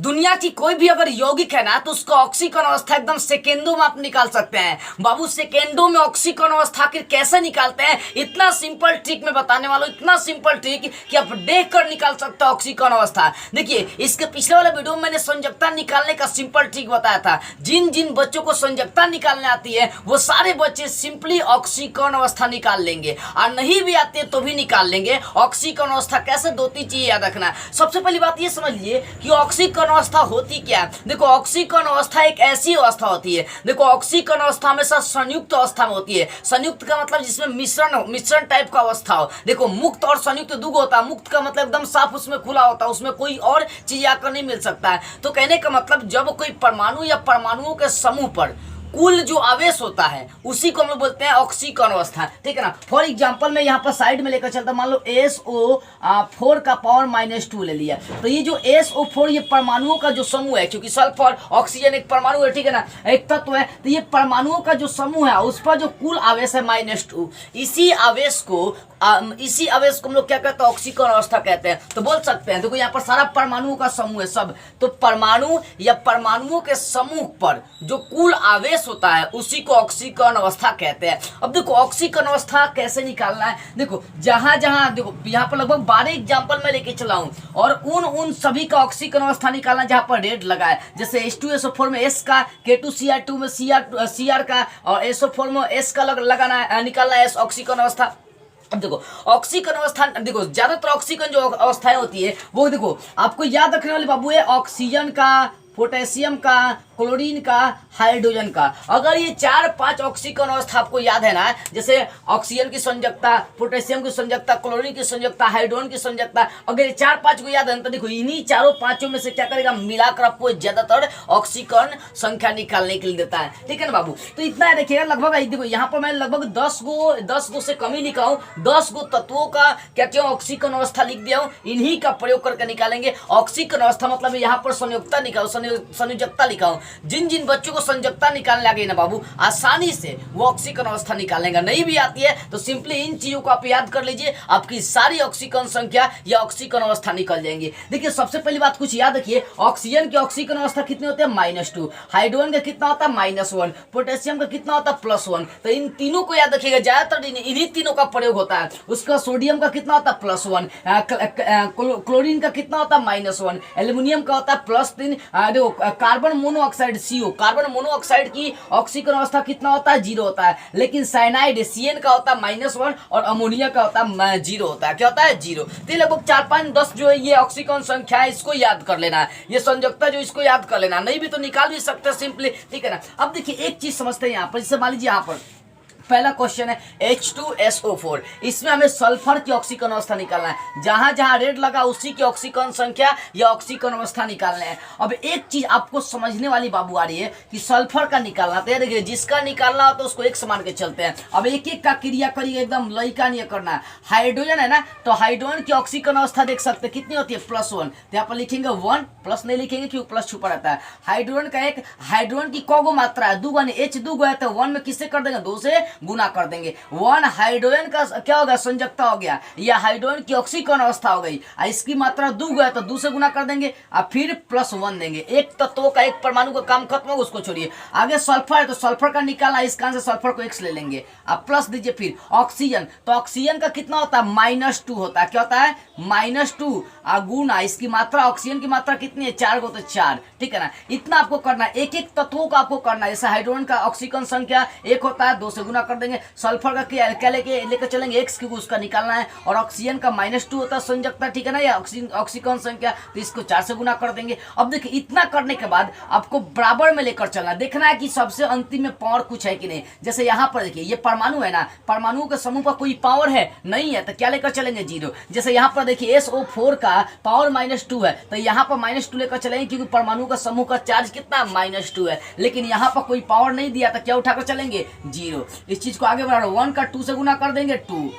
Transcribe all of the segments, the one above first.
दुनिया की कोई भी अगर यौगिक है ना तो उसका ऑक्सीकरण अवस्था एकदम सेकेंडों में आप निकाल सकते हैं। बाबू सेकेंडों में ऑक्सीकरण अवस्था आखिर कैसे निकालते हैं, इतना सिंपल ट्रिक में बताने वाला हूं, इतना सिंपल ट्रिक कि आप देख कर निकाल सकते हैं ऑक्सीकरण अवस्था। देखिए इसके पिछले वाले वीडियो में मैंने संयोजकता निकालने का सिंपल ट्रिक बताया था। जिन जिन बच्चों को संयोजकता निकालने आती है वो सारे बच्चे सिंपली ऑक्सीकरण अवस्था निकाल लेंगे, और नहीं भी आते तो भी निकाल लेंगे। ऑक्सीकरण अवस्था कैसे, दो तीन चीज याद रखना। सबसे पहली बात ये समझिए कि ऑक्सीकरण अवस्था होती क्या है। देखो ऑक्सीकरण अवस्था एक ऐसी अवस्था होती है, देखो ऑक्सीकरण अवस्था हमेशा संयुक्त अवस्था में होती है। संयुक्त का मतलब जिसमें मिश्रण टाइप का अवस्था हो। देखो मुक्त और संयुक्त दो होता है। मुक्त का मतलब एकदम साफ, उसमें खुला होता है, उसमें कोई और चीज आकर नहीं मिल सकता है। तो कहने का मतलब जब कोई परमाणु या परमाणुओं के समूह पर कुल जो आवेश होता है उसी को हम लोग बोलते हैं ऑक्सीकरण अवस्था, ठीक है ना। फॉर एग्जांपल मैं यहाँ पर साइड में लेकर चलता, मान लो SO4 का पावर -2 ले लिया। तो ये जो SO4 ये परमाणुओं का जो समूह है, क्योंकि सल्फर ऑक्सीजन एक परमाणु है, ठीक है ना, एक तत्व है। तो ये परमाणुओं का जो समूह है उस पर जो कुल आवेश है -2, इसी आवेश को हम लोग क्या कहते हैं, ऑक्सीकरण अवस्था कहते हैं। तो बोल सकते हैं देखो यहाँ पर सारा परमाणुओं का समूह है सब, तो परमाणु या परमाणुओं के समूह पर जो कुल आवेश होता है उसी को ऑक्सीकरण अवस्था कहते हैं। अब देखो ऑक्सीकरण अवस्था कैसे निकालना है। देखो जहां जहां देखो यहाँ पर लगभग 12 एग्जाम्पल में लेके चला हूं, और उन सभी का ऑक्सीकरण अवस्था निकालना जहां पर रेड लगा है। जैसे H2SO4 में S का, K2Cr2 में Cr का, और SO4 में S का लगाना निकालना है ऑक्सीकरण अवस्था। अब देखो ऑक्सीकरण अवस्था, देखो ज्यादातर ऑक्सीकरण जो अवस्थाएं होती है वो देखो आपको याद रखने वाले बाबू है ऑक्सीजन का, पोटेशियम का, क्लोरीन का, हाइड्रोजन का। अगर ये 4-5 ऑक्सीकरण अवस्था आपको याद है ना, जैसे ऑक्सीजन की संयोजकता, पोटेशियम की संयोजकता, क्लोरीन की संयोजकता, हाइड्रोजन की संयोजकता, अगर ये 4-5 को याद है तो देखो इन्हीं 4-5 में से क्या करेगा, मिलाकर आपको ज्यादातर ऑक्सीकरण संख्या निकालने के लिए देता है, ठीक है ना बाबू। तो इतना देखिएगा लगभग, देखो यहाँ पर मैं लगभग 10 गो से कम ही लिखा हूँ, 10 गो तत्वों का क्या क्या ऑक्सीकरण अवस्था लिख दिया हूँ, इन्हीं का प्रयोग करके निकालेंगे ऑक्सीकरण अवस्था। मतलब यहाँ पर संयोजकता निकालो, संयोजकता लिखा हूँ। जिन जिन बच्चों को संयोजकता निकालने आ गई ना बाबू, आसानी से वो ऑक्सीकरण अवस्था निकालेंगे। नहीं भी आती है तो सिंपली इन चीजों को आप याद कर लीजिए, आपकी सारी ऑक्सीकरण संख्या या ऑक्सीकरण अवस्था निकल जाएंगी। देखिए सबसे पहली बात कुछ याद रखिए, ऑक्सीजन की ऑक्सीकरण अवस्था कितने होते हैं, -2, हाइड्रोजन का कितना होता है, -1, पोटेशियम का कितना होता है, +1। तो इन तीनों को याद रखिएगा, ज्यादातर इन्हीं तीनों का प्रयोग होता है। उसका सोडियम का कितना होता है, +1, क्लोरीन का कितना होता है, -1, एल्यूमिनियम का होता है +3, carbon monoxide CO, carbon monoxide की ऑक्सीकरण अवस्था कितना होता है, 0 होता है। लेकिन साइनाइड CN का होता है -1, और अमोनिया का होता है 0 होता है। क्या होता है, 0। तो लगभग 4, 5, 10 जो है ये ऑक्सीकरण संख्या है, इसको याद कर लेना है। ये संयोजकता जो, इसको याद कर लेना, नहीं भी तो निकाल भी सकते हैं सिंपली, ठीक है ना। अब देखिए एक चीज समझते हैं यहाँ पर, जैसे मान लीजिए यहाँ पर पहला क्वेश्चन है H2SO4, इसमें हमें सल्फर की ऑक्सीकरण अवस्था निकालना है। जहां जहां रेड लगा उसी की ऑक्सीकरण संख्या या ऑक्सीकरण अवस्था निकालना है। अब एक चीज आपको समझने वाली बाबू आ रही है कि सल्फर का निकालना, तो देखिए जिसका निकालना हो तो उसको एक समान के चलते हैं। अब एक एक का क्रिया करिए, एकदम लइका नहीं करना है। हाइड्रोजन है ना, तो हाइड्रोजन की ऑक्सीकरण अवस्था देख सकते हैं कितनी होती है, +1। तो यहाँ पर लिखेंगे 1, प्लस नहीं लिखेंगे क्योंकि प्लस छुपा रहता है। हाइड्रोजन का एक, हाइड्रोजन की कौगो मात्रा है, 2 H 2 है, तो 1 में किससे कर देंगे, 2 से गुना कर देंगे। 1 हाइड्रोजन का क्या होगा, संयोजकता हो गया, या हाइड्रोजन की ऑक्सीकरण अवस्था हो गई। इसकी मात्रा 2 है तो 2 से गुना कर देंगे, और फिर +1 देंगे। एक तत्व का, एक परमाणु का काम खत्म होगा, उसको छोड़िए। आगे सल्फर है तो सल्फर का निकालना, इस कारण से सल्फर को X ले लेंगे, आप प्लस दीजिए। फिर ऑक्सीजन, तो ऑक्सीजन का कितना होता है, -2 होता है। क्या होता है, -2 गुना इसकी मात्रा, ऑक्सीजन की मात्रा कितनी है, 4 को, तो 4, ठीक है ना। इतना आपको करना है, एक एक तत्वों का आपको करना है। जैसे हाइड्रोजन का ऑक्सीकरण संख्या 1 होता है, 2 से गुना कर देंगे। सल्फर का क्या लेकर चलेंगे, X, क्योंकि उसका निकालना है। और ऑक्सीजन का -2 होता है संयोजकता, ठीक है ना, या ऑक्सीकरण संख्या, तो इसको 4 से गुना कर देंगे। अब देखिए इतना करने के बाद आपको बराबर में लेकर चलना, देखना है कि सबसे अंतिम में पावर कुछ है कि नहीं। जैसे यहाँ पर देखिए ये परमाणु है ना, परमाणु के समूह पर कोई पावर है नहीं है, तो क्या लेकर चलेंगे, 0। जैसे यहाँ पर देखिए SO4 का पावर -2 है, तो यहाँ पर -2 लेकर चलेंगे, क्योंकि परमाणु का समूह का चार्ज कितना, -2 है। लेकिन यहाँ पर कोई पावर नहीं दिया, तो क्या उठाकर चलेंगे, 0। इस चीज को आगे बढ़ा, 1 का 2 से गुना कर देंगे, 2,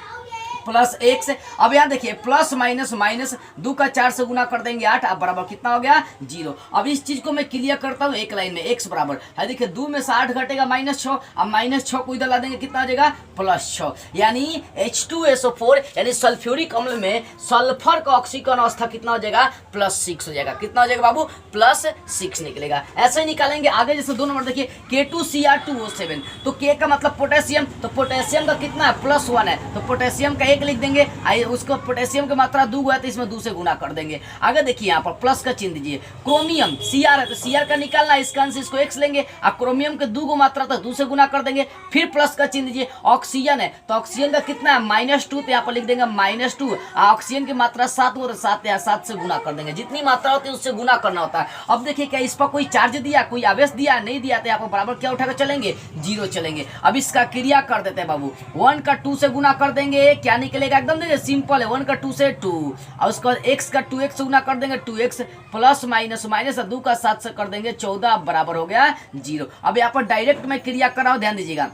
प्लस एक्स। अब यहाँ देखिए प्लस माइनस माइनस 2 का 4 से गुना कर देंगे 8, अब बराबर कितना हो गया 0। अब इस चीज को मैं क्लियर करता हूँ एक लाइन में, एक्स बराबर है देखिए 2 में से 8 घटेगा -6, अब -6 को इधर ला देंगे कितना आ जाएगा +6, यानी H2SO4 यानी सल्फ्यूरिक अम्ल में सल्फर का ऑक्सीकरण अवस्था कितना हो जाएगा +6 हो जाएगा। कितना हो जाएगा बाबू +6 निकलेगा। ऐसे ही निकालेंगे आगे, जैसे 2 नंबर देखिए K2Cr2O7, तो K का मतलब पोटेशियम, तो पोटेशियम का कितना है +1 है, तो पोटेशियम का 1 लिख देंगे, उसको पोटेशियम की मात्रा 2 है तो इसमें 2 से गुना कर देंगे। आगे देखिए यहाँ पर प्लस का चिन्ह दीजिए, क्रोमियम Cr है तो Cr का निकालना है, इसका आंसर इसको x लेंगे, और क्रोमियम के 2 को मात्रा तो 2 से गुना कर देंगे, फिर प्लस का चिन्ह दीजिए। ऑक्सीजन है तो ऑक्सीजन का कितना है -2, तो यहाँ पर लिख देंगे -2, ऑक्सीजन की मात्रा 7 हो तो 7 या 7 से गुना कर देंगे, जितनी मात्रा होती है उससे गुना करना होता है। अब देखिए क्या इस पर कोई चार्ज दिया, कोई आवेश दिया, नहीं दिया, तो यहाँ पर बराबर क्या उठाकर चलेंगे 0 चलेंगे। अब इसका क्रिया कर देते हैं बाबू, 1 का 2 से गुना कर देंगे, क्या निकलेगा एकदम देखिए सिंपल है, 1 का 2 से 2, और उसके बाद x का 2x से गुना कर देंगे 2x, प्लस माइनस माइनस 2 का 7 से कर देंगे 14, बराबर हो गया 0। अब यहाँ पर डायरेक्ट मैं क्रिया कर रहा हूँ, ध्यान दीजिएगा।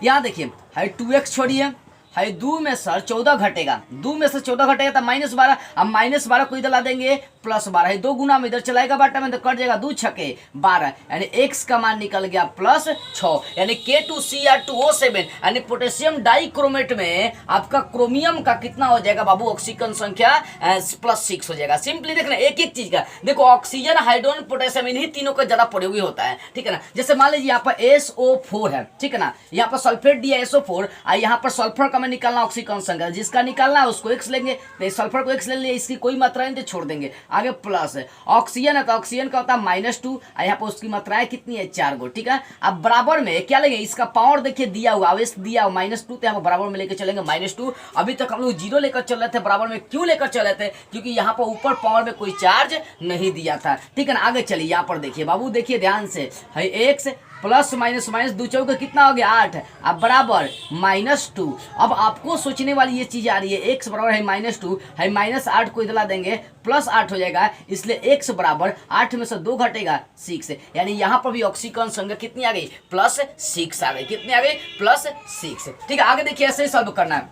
यहाँ देखिए है 2x छोड़िए, है 2 में से 14 घटेगा, 2 में से 14 घटेगा तो -12, अब -12 को इधर ला देंगे +12, है 2 गुना में इधर चलाएगा बाटा में तो कट जाएगा 2 छके 12, यानी x का मान निकल गया +6, यानी K2Cr2O7 यानी पोटेशियम डाइक्रोमेट में आपका क्रोमियम का कितना हो जाएगा बाबू ऑक्सीकरण संख्या +6 हो जाएगा। सिंपली देखना एक एक चीज का, देखो ऑक्सीजन हाइड्रोजन पोटेशियम इन्हीं तीनों का ज्यादा प्रयोगी होता है, ठीक है ना। जैसे मान लीजिए यहाँ पर SO4 है, ठीक है ना, यहाँ पर सल्फेट दिया SO4, यहाँ पर सल्फर का में निकालना ऑक्सीकरण संख्या, जिसका निकालना है उसको x लेंगे, तो सल्फर को x ले लिए, इसकी कोई मात्रा नहीं तो छोड़ देंगे। आगे प्लस है, ऑक्सीजन है तो ऑक्सीजन का होता है -2, यहाँ पर उसकी मात्राएं कितनी है 4 गो, ठीक है। अब बराबर में क्या लेंगे, इसका पावर देखिए दिया हुआ आवेश दिया हुआ -2, तो यहाँ पर बराबर में लेकर चलेंगे -2। अभी तक हम लोग 0 लेकर चल रहे थे, बराबर में क्यों लेकर चल रहे थे, क्योंकि यहाँ पर ऊपर पावर में कोई चार्ज नहीं दिया था, ठीक है ना। आगे चलिए यहाँ पर देखिए बाबू, देखिए ध्यान से, है x प्लस माइनस माइनस 2 चौके कितना हो गया 8, अब बराबर -2। अब आपको सोचने वाली ये चीज आ रही है, x बराबर है -2 है, -8 को इधर ला देंगे +8 हो जाएगा, इसलिए x बराबर 8 में से 2 घटेगा 6, यानी यहाँ पर भी ऑक्सीकरण संख्या कितनी आ गई +6 आ गई, कितनी आ गई +6, ठीक है। आगे देखिए ऐसे ही सॉल्व करना है,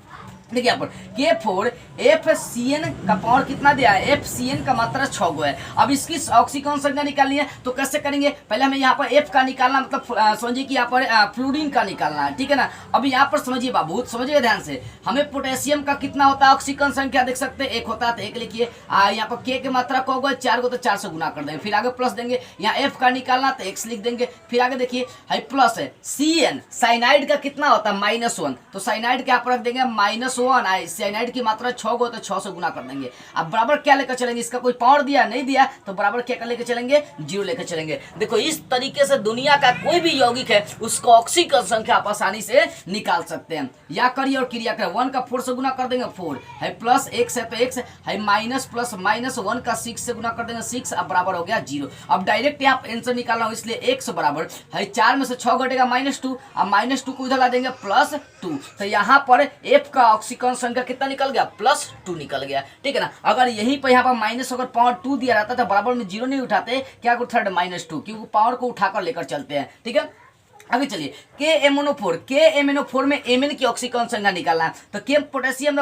देखिए यहाँ पर K4FCN का पावर कितना दिया है, FCN का मात्रा 6 गो है। अब इसकी ऑक्सीकरण संख्या निकालनी है तो कैसे करेंगे, पहले हमें यहाँ पर F का निकालना, मतलब समझिए कि यहाँ पर फ्लोरीन का निकालना है, ठीक है ना। अब यहाँ पर समझिए बाबू, समझिए ध्यान से, हमें पोटेशियम का कितना होता है ऑक्सीकरण संख्या, देख सकते हैं 1 होता है तो 1 लिखिए, यहाँ पर K की मात्रा को होगा 4 गो तो 4 से गुना कर देंगे, फिर आगे प्लस देंगे, यहाँ F का निकालना तो x लिख देंगे, फिर आगे देखिए है प्लस है CN, साइनाइड का कितना होता है -1, तो साइनाइड के यहाँ पर रख देंगे -1, साइनाइड की मात्रा 6 गो तो 6 से गुना कर देंगे। अब बराबर क्या लेकर चलेंगे, इसका कोई पावर दिया नहीं दिया, तो बराबर क्या लेकर चलेंगे 0 लेकर चलेंगे। देखो इस तरीके से दुनिया का कोई भी यौगिक है उसको ऑक्सीकरण संख्या आप आसानी से निकाल सकते हैं। या करिए और क्रिया करें, 1 का 4 से गुना कर देंगे 4 है, प्लस x है तो x है, माइनस प्लस माइनस 1 का 6 से गुना कर देंगे 6, अब बराबर हो गया 0। अब डायरेक्ट यहाँ आंसर निकालना हो, इसलिए x बराबर है 4 में से 6 घटेगा -2, अब -2 को इधर ला देंगे +2, तो यहाँ पर f का ऑक्सीकरण संख्या कितना निकल गया +2 निकल गया, ठीक है ना। अगर यहीं पर यहाँ पर माइनस अगर पावर 2 दिया रहता था, बराबर में 0 नहीं उठाते, क्या को थर्ड -2, क्योंकि पावर को उठाकर लेकर चलते हैं, ठीक है। आगे चलिए KMnO4 में Mn की ऑक्सीकरण संख्या निकालना है, तो K पोटेशियम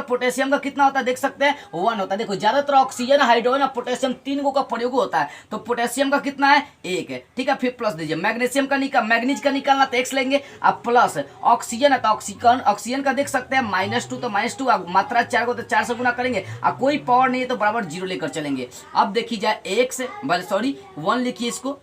का कितना होता है देख सकते हैं 1 होता है। देखो ज्यादातर ऑक्सीजन हाइड्रोजन और पोटेशियम 3 गो का प्रयोग होता है, तो पोटेशियम का कितना है 1 है, ठीक है। फिर प्लस दीजिए, मैग्नीज का निकालना तो x लेंगे, अब प्लस ऑक्सीजन है तो ऑक्सीजन का देख सकते हैं -2, तो -2 मात्रा 4 को तो 4 से गुना करेंगे, अब कोई पावर नहीं है तो बराबर 0 लेकर चलेंगे। अब देखिए जाए x 1 लिखिए, इसको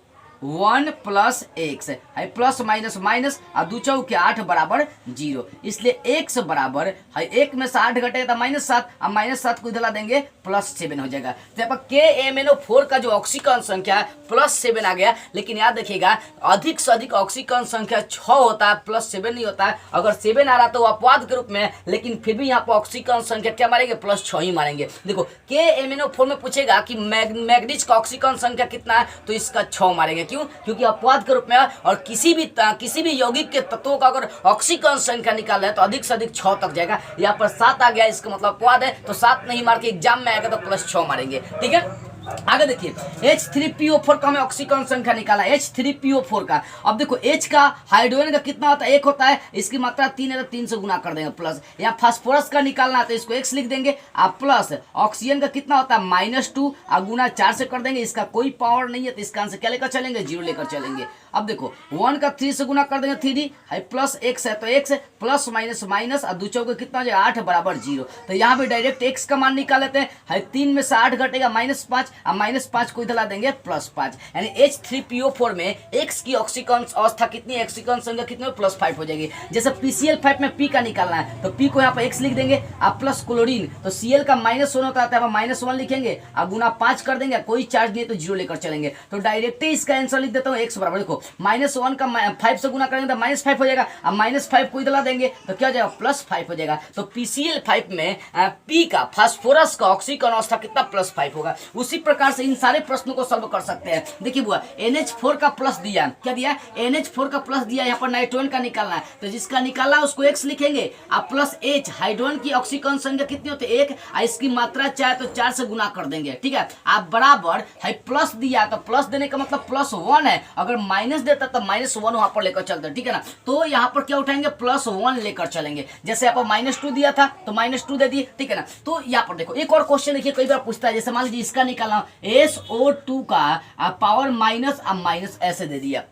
1 प्लस x है, प्लस माइनस माइनस और 2 चौके 8 बराबर 0, इसलिए x बराबर है 1 में से 8 घटेगा तो -7, अब -7 को इधर ला देंगे +7 हो जाएगा। तो यहाँ पर KMnO4 का जो ऑक्सीकरण संख्या है +7 आ गया, लेकिन याद रखिएगा अधिक से अधिक ऑक्सीकरण संख्या 6 होता है, +7 नहीं होता है। अगर 7 आ रहा तो अपवाद के रूप में, लेकिन फिर भी यहाँ पर ऑक्सीकरण संख्या क्या मारेंगे +6 ही मारेंगे। देखो KMnO4 में पूछेगा कि मैग्नीज का ऑक्सीकरण संख्या कितना है, तो इसका 6 मारेंगे, क्यों, क्योंकि अपवाद के रूप में, और किसी भी यौगिक के तत्वों का अगर ऑक्सीकरण संख्या निकाल रहे हैं तो अधिक से अधिक 6 तक जाएगा। यहाँ पर 7 आ गया, इसका मतलब अपवाद है, तो 7 नहीं मार के एग्जाम में आएगा तो +6 मारेंगे, ठीक है। आगे देखिए H3PO4 का हमें ऑक्सीकरण संख्या निकाला है, H3PO4 का। अब देखो H का हाइड्रोजन का कितना होता है, 1 होता है, इसकी मात्रा 3 है तो 3 से गुना कर देंगे प्लस। यहाँ फास्फोरस का निकालना है तो इसको x लिख देंगे, आप प्लस ऑक्सीजन का कितना होता है -2 और गुना 4 से कर देंगे, इसका कोई पावर नहीं है तो इसका आंसर क्या लेकर चलेंगे, 0 लेकर चलेंगे। अब देखो 1 का 3 से गुना कर देंगे 3 है प्लस x है तो x प्लस माइनस माइनस और 2 चौके कितना हो जाएगा 8 बराबर 0। तो यहाँ पे डायरेक्ट x का मान निकाल लेते हैं, है 3 में से 8 घटेगा -5 और -5 को इधर ला देंगे +5, यानी H3PO4 में x की ऑक्सीकरण अवस्था कितनी, ऑक्सीकरण संख्या कितनी +5 हो जाएगी। जैसे PCl5 में P का निकालना है तो P को यहाँ पर x लिख देंगे और प्लस क्लोरीन तो Cl का -1 होता है तो -1 लिखेंगे और गुना 5 कर देंगे, कोई चार्ज नहीं है तो 0 लेकर चलेंगे। तो डायरेक्ट ही इसका आंसर लिख देता हूँ x बराबर, देखो -1 का 5 से गुना करेंगे तो -5 हो जाएगा और -5 को इधर ला देंगे तो क्या हो जाएगा +5 हो जाएगा। तो PCl5 में P का फास्फोरस का ऑक्सीकरण अवस्था कितना +5 होगा। उसी प्रकार से इन सारे प्रश्नों को सॉल्व कर सकते हैं। देखिए बुआ NH4 का प्लस दिया, क्या दिया NH4 का प्लस दिया, यहाँ पर नाइट्रोजन का निकालना है तो जिसका निकाला उसको x लिखेंगे और प्लस H हाइड्रोजन की ऑक्सीकरण संख्या कितनी होती है 1 और इसकी मात्रा चाहे तो 4 से गुना कर देंगे, ठीक है। आप बराबर है प्लस दिया तो प्लस देने का मतलब +1 है, अगर माइनस देता तो -1 वहां पर लेकर चलते, ठीक है ना। तो यहाँ पर क्या उठाएंगे +1 लेकर चलेंगे। जैसे यहाँ पर -2 दिया था तो -2 दे दिए, ठीक है ना। तो यहाँ पर देखो एक और क्वेश्चन देखिए, कई बार पूछता है, जैसे मान लीजिए इसका निकालना SO2 का पावर माइनस और माइनस ऐसे दे दिया,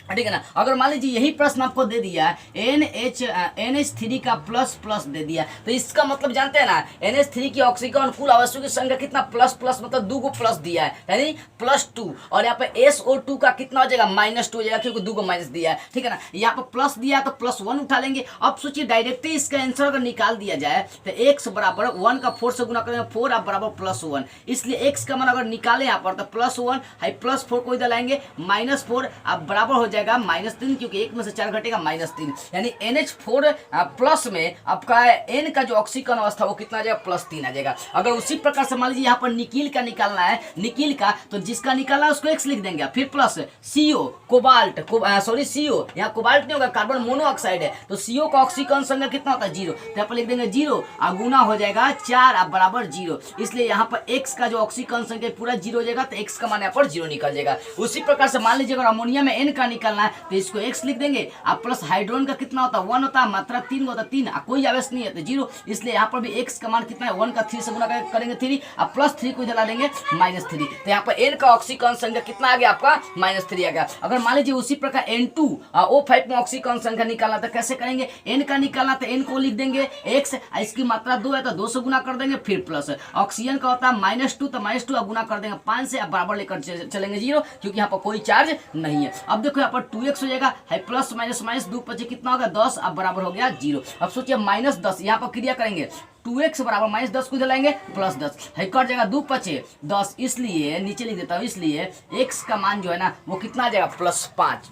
ठीक है ना। अगर मान लीजिए यही प्रश्न आपको दे दिया NH3 का प्लस दे दिया तो इसका मतलब जानते हैं ना NH3 की ऑक्सीकरण कुल आवश्यक की संख्या कितना प्लस मतलब 2 को प्लस दिया है यानी +2, और यहाँ पे SO2 का कितना हो जाएगा -2 हो जाएगा क्योंकि 2 को माइनस दिया है, ठीक है ना। यहाँ पर प्लस दिया तो +1 उठा लेंगे। अब सोचिए डायरेक्टली इसका आंसर अगर निकाल दिया जाए तो x बराबर 1 का 4 से गुना करेंगे 4 आप बराबर +1, इसलिए x का मान अगर निकाले यहाँ पर तो +1 है +4 को इधर लाएंगे -4 आप बराबर हो जाएगा -3, क्योंकि 1 में से 4 घटेगा -3, यानी NH4 प्लस में आपका N का जो ऑक्सीकरण अवस्था वो कितना आ जाएगा +3 आ जाएगा। अगर उसी प्रकार से मान लीजिए यहाँ पर निकिल का निकालना है, निकिल का तो जिसका निकालना है उसको x लिख देंगे, फिर प्लस CO कोबाल्ट CO यहाँ कोबाल्ट नहीं होगा कार्बन मोनोऑक्साइड है तो CO का ऑक्सीकरण संख्या कितना होता है 0, तो यहाँ पर लिख देंगे 0 और गुना हो जाएगा 4 आप बराबर 0, इसलिए यहाँ पर x का जो ऑक्सीकरण संख्या पूरा 0 हो जाएगा तो x का मान यहाँ पर 0 निकल जाएगा। उसी प्रकार से मान लीजिए अगर अमोनिया में N का निकालना है तो इसको x लिख देंगे और प्लस हाइड्रोजन का कितना होता है 1 होता है, मात्रा 3 होता है 3 कोई आवेश नहीं है तो 0, इसलिए यहाँ पर भी x का मान कितना है 1 का 3 से गुना करेंगे 3 और प्लस 3 को जला देंगे -3, तो यहाँ पर N का ऑक्सीकरण संख्या कितना आ गया आपका -3 आ गया। अगर मान लीजिए उसी प्रकार N2O5 में ऑक्सीकरण संख्या निकालना तो कैसे करेंगे, N का निकालना तो N को लिख देंगे x, इसकी मात्रा 2 है तो 2 से गुना कर देंगे, फिर प्लस ऑक्सीजन का होता है -2 तो -2 गुना कर देंगे 5 से बराबर लेकर चलेंगे 0, क्योंकि यहाँ पर कोई चार्ज नहीं है। अब देखो यहाँ पर 2x हो जाएगा है प्लस माइनस 2 पचे कितना होगा 10 अब बराबर हो गया 0। अब सोचिए -10 यहाँ पर क्रिया करेंगे 2x बराबर -10 को जलाएंगे +10 है कट जाएगा 2 पचे 10, इसलिए नीचे लिख देता हूँ, इसलिए x का मान जो है ना वो कितना आ जाएगा +5,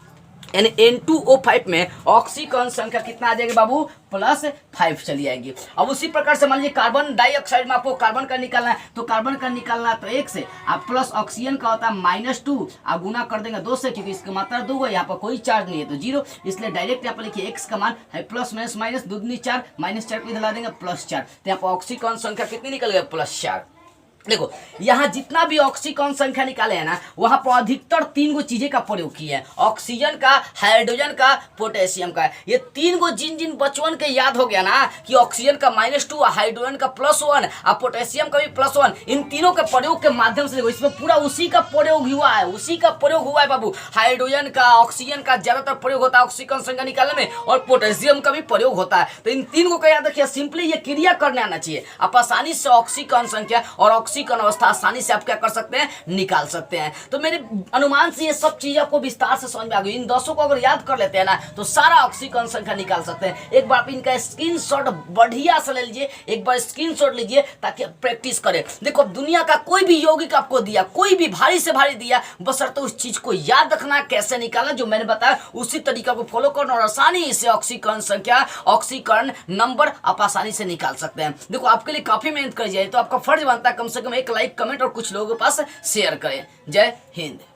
यानी N2O5 में ऑक्सीकरण संख्या कितना आ जाएगी बाबू +5 चली आएगी। अब उसी प्रकार से मान लीजिए कार्बन डाइऑक्साइड में आपको कार्बन का निकालना है तो कार्बन का निकालना है तो 1 से आप प्लस ऑक्सीजन का होता है -2 और गुना कर देंगे 2 से, क्योंकि इसकी मात्रा 2 है यहाँ पर कोई चार्ज नहीं है तो 0, इसलिए डायरेक्ट यहाँ पर लिखिए x का मान है प्लस माइनस 2 दूनी 4 -4 को इधर ला देंगे +4, तो यहाँ पर ऑक्सीकरण संख्या कितनी निकल गई +4। देखो यहाँ जितना भी ऑक्सीकरण संख्या निकाले है ना वहां पर अधिकतर 3 गो चीजें का प्रयोग किया है, ऑक्सीजन का, हाइड्रोजन का, पोटेशियम का। ये 3 गो जिन बचवन के याद हो गया ना कि ऑक्सीजन का -2, हाइड्रोजन का +1 और पोटेशियम का भी +1, इन तीनों के प्रयोग के माध्यम से देखो इसमें पूरा उसी का प्रयोग हुआ है, उसी का प्रयोग हुआ है बाबू। हाइड्रोजन का, ऑक्सीजन का ज्यादातर प्रयोग होता है ऑक्सीकरण संख्या निकालने में और पोटेशियम का भी प्रयोग होता है। तो इन 3 गो का याद रखिए, सिंपली ये क्रिया करने आना चाहिए, आप आसानी से ऑक्सीकरण संख्या और ऑक्सीकरण अवस्था आसानी से आप क्या कर सकते हैं निकाल सकते हैं। तो मेरे अनुमान से ये सब चीज आपको विस्तार से समझ में आ गई। इन 10 को अगर याद कर लेते हैं ना तो सारा ऑक्सीकरण संख्या निकाल सकते हैं। एक बार आप इनका स्क्रीनशॉट बढ़िया से ले लीजिए, एक बार स्क्रीनशॉट लीजिए ताकि आप प्रैक्टिस करें। देखो दुनिया का कोई भी यौगिक आपको दिया, कोई भी भारी से भारी दिया, बशर्ते उस चीज को याद रखना कैसे निकालना जो मैंने बताया उसी तरीका को फॉलो करना और आसानी से ऑक्सीकरण संख्या, ऑक्सीकरण नंबर आप आसानी से निकाल सकते हैं। देखो आपके लिए काफी मेहनत कर जाए तो आपका फर्ज बनता है कम से कम एक लाइक, कमेंट और कुछ लोगों के पास शेयर करें। जय हिंद।